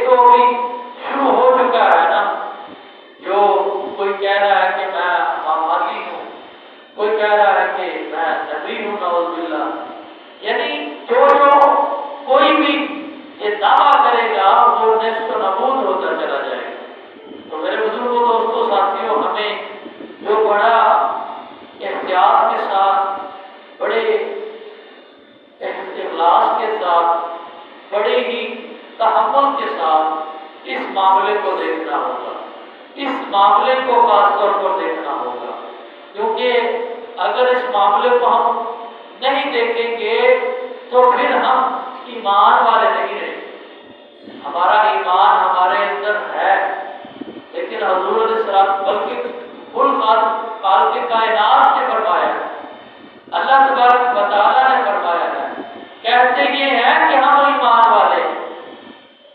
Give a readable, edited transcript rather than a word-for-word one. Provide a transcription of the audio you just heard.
تو ابھی شروع ہو چکا ہے نا، جو کوئی کہہ رہا ہے کہ میں ماماتی ہوں، کوئی کہہ رہا ہے کہ میں نبی ہوں، نعوذ باللہ، یعنی جو کوئی بھی یہ دعویٰ کرے گا وہ نیست و نابود ہوتا چلا جائے گا۔ تو میرے بزرگوں، دوستوں، ساتھیوں، ہمیں جو بڑا احتیاط کے ساتھ، بڑے اخلاص کے ساتھ، بڑے ہی تحمل کے ساتھ اس معاملے کو دیکھنا ہوگا، اس معاملے کو خاص طور پر دیکھنا ہوگا، کیونکہ اگر اس معاملے کو ہم نہیں دیکھیں گے تو پھر ہم ایمان والے نہیں رہیں۔ ہمارا ایمان ہمارے اندر ہے، لیکن حضور علیہ السلام بلکہ کل خالق کائنات نے فرمایا، اللہ تبارک و تعالیٰ